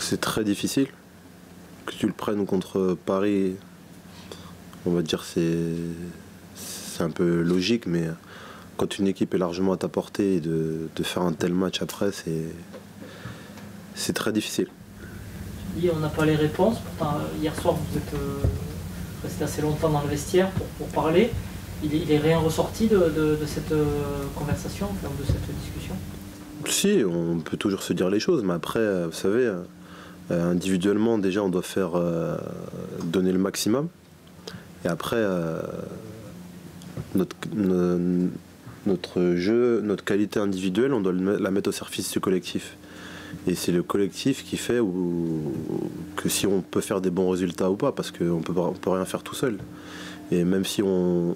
C'est très difficile. Que tu le prennes contre Paris, on va dire c'est un peu logique, mais quand une équipe est largement à ta portée, de faire un tel match après, c'est très difficile. On n'a pas les réponses. Pourtant, hier soir, vous êtes resté assez longtemps dans le vestiaire pour parler. Il est rien ressorti de cette conversation, enfin, de cette discussion? Si, on peut toujours se dire les choses, mais après, vous savez, individuellement, déjà, on doit faire donner le maximum. Et après, notre jeu, notre qualité individuelle, on doit la mettre au service du collectif. Et c'est le collectif qui fait que si on peut faire des bons résultats ou pas, parce qu'on peut rien faire tout seul. Et même si on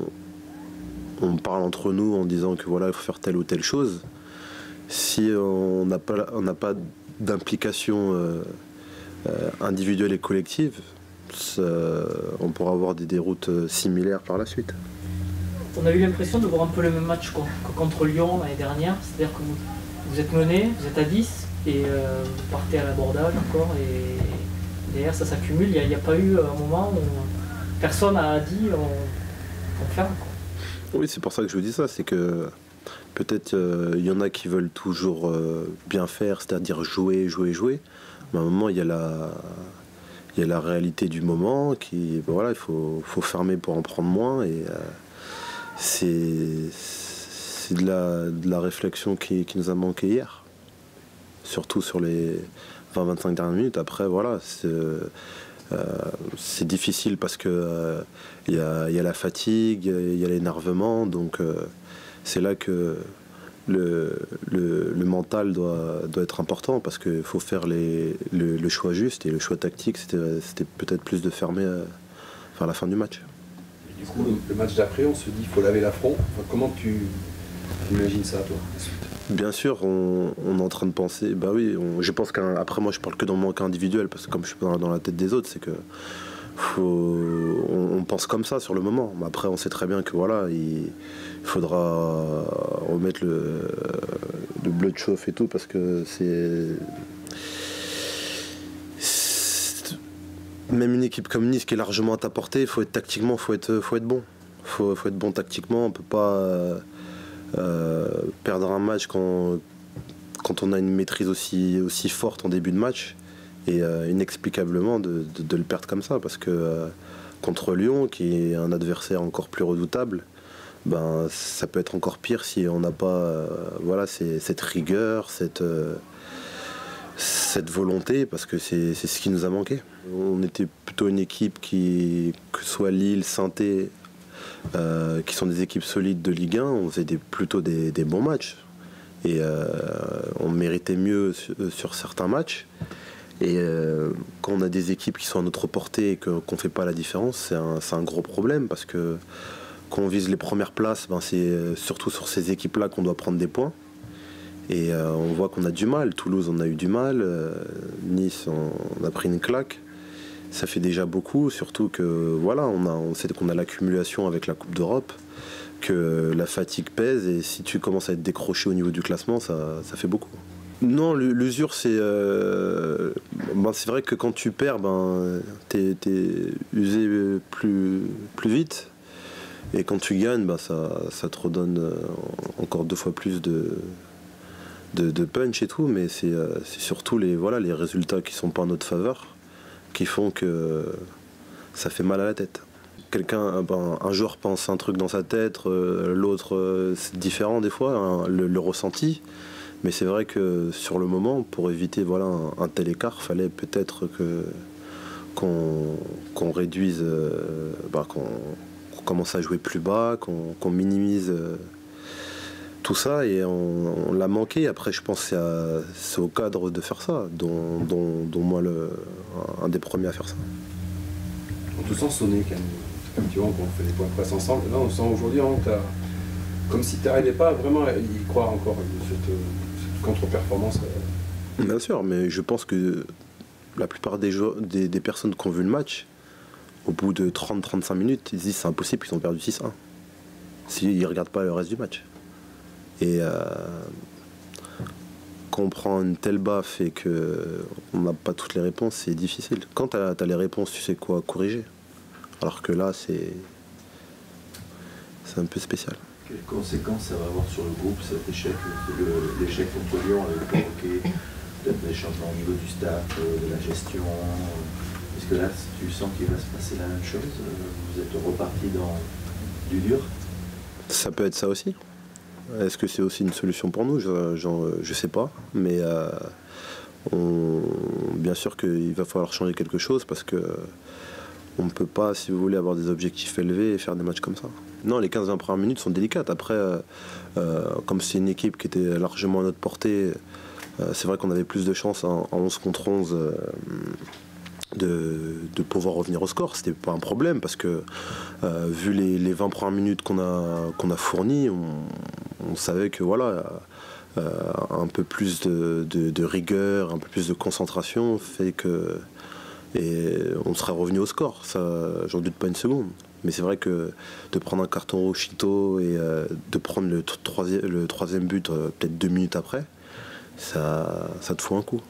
parle entre nous en disant que voilà, il faut faire telle ou telle chose, si on n'a pas d'implication individuelle et collective, on pourra avoir des déroutes similaires par la suite. On a eu l'impression de voir un peu le même match que contre Lyon l'année dernière, c'est-à-dire que vous êtes mené, vous êtes à 10 et vous partez à l'abordage encore et derrière ça s'accumule. Il n'y a pas eu un moment où personne n'a dit on ferme. Oui, c'est pour ça que je vous dis ça, c'est que peut-être il y en a qui veulent toujours bien faire, c'est-à-dire jouer, mais à un moment il y a la réalité du moment qui, voilà, il faut fermer pour en prendre moins et c'est de la réflexion qui nous a manqué hier, surtout sur les 20-25 dernières minutes. Après voilà, c'est difficile parce que y a la fatigue, il y a l'énervement, donc c'est là que le mental doit être important parce qu'il faut faire le choix juste, et le choix tactique c'était peut-être plus de fermer vers la fin du match. Et du coup le match d'après, on se dit qu'il faut laver l'affront. Enfin, comment tu imagines ça toi? Bien sûr, on est en train de penser, bah oui, je pense qu'après moi je parle que dans mon cas individuel parce que comme je suis pas dans la tête des autres, c'est que on pense comme ça sur le moment. Mais après on sait très bien que voilà, il faudra remettre le bleu de chauffe et tout parce que même une équipe comme Nice qui est largement à ta portée, faut être tactiquement, faut être bon. Faut être bon tactiquement, on peut pas perdre un match quand on a une maîtrise aussi forte en début de match et inexplicablement de le perdre comme ça parce que contre Lyon qui est un adversaire encore plus redoutable, ben ça peut être encore pire si on n'a pas voilà, cette rigueur, cette volonté, parce que c'est ce qui nous a manqué. On était plutôt une équipe que ce soit Lille, Saint-Étienne, qui sont des équipes solides de Ligue 1, on faisait plutôt des bons matchs. Et on méritait mieux sur certains matchs. Et quand on a des équipes qui sont à notre portée et qu'on ne fait pas la différence, c'est un gros problème parce que quand on vise les premières places, ben c'est surtout sur ces équipes-là qu'on doit prendre des points. Et on voit qu'on a du mal. Toulouse, on a eu du mal. Nice, on a pris une claque. Ça fait déjà beaucoup, surtout que voilà, on sait qu'on a l'accumulation avec la Coupe d'Europe, que la fatigue pèse et si tu commences à être décroché au niveau du classement, ça fait beaucoup. Non, l'usure, c'est vrai que quand tu perds, t'es usé plus vite. Et quand tu gagnes, ça te redonne encore 2 fois plus de punch et tout. Mais c'est surtout les résultats qui sont pas en notre faveur qui font que ça fait mal à la tête. Un joueur pense un truc dans sa tête, l'autre c'est différent des fois, hein, le ressenti. Mais c'est vrai que sur le moment, pour éviter voilà, un tel écart, il fallait peut-être qu'on réduise, qu'on commence à jouer plus bas, qu'on minimise tout ça, et on l'a manqué. Après, je pense que c'est au cadre de faire ça, dont moi un des premiers à faire ça. On te sent sonné quand même. Comme tu vois, on fait des points de presse ensemble. Là, on sent aujourd'hui comme si tu n'arrivais pas vraiment à y croire encore, cette contre-performance. Bien sûr, mais je pense que la plupart des personnes qui ont vu le match, au bout de 30-35 minutes, ils se disent c'est impossible, ils ont perdu 6-1. S'ils ne regardent pas le reste du match. Et quand on prend une telle baffe et qu'on n'a pas toutes les réponses, c'est difficile. Quand tu as les réponses, tu sais quoi corriger. Alors que là, c'est un peu spécial. Quelles conséquences ça va avoir sur le groupe, cet échec? L'échec contre Lyon avait provoqué peut-être des changements au niveau du staff, de la gestion. Est-ce que là, tu sens qu'il va se passer la même chose? Vous êtes reparti dans du dur? Ça peut être ça aussi. Est-ce que c'est aussi une solution pour nous? Je sais pas. Mais bien sûr qu'il va falloir changer quelque chose parce que on ne peut pas, si vous voulez, avoir des objectifs élevés et faire des matchs comme ça. Non, les 15-20 premières minutes sont délicates. Après, comme c'est une équipe qui était largement à notre portée, c'est vrai qu'on avait plus de chance en 11 contre 11 de pouvoir revenir au score. C'était pas un problème parce que vu les 20 premières minutes qu'on a fournies, on savait que voilà, un peu plus de rigueur, un peu plus de concentration fait que on serait revenu au score. Ça, j'en doute pas une seconde. Mais c'est vrai que de prendre un carton rouge Chito et de prendre le troisième but peut-être 2 minutes après, ça te fout un coup.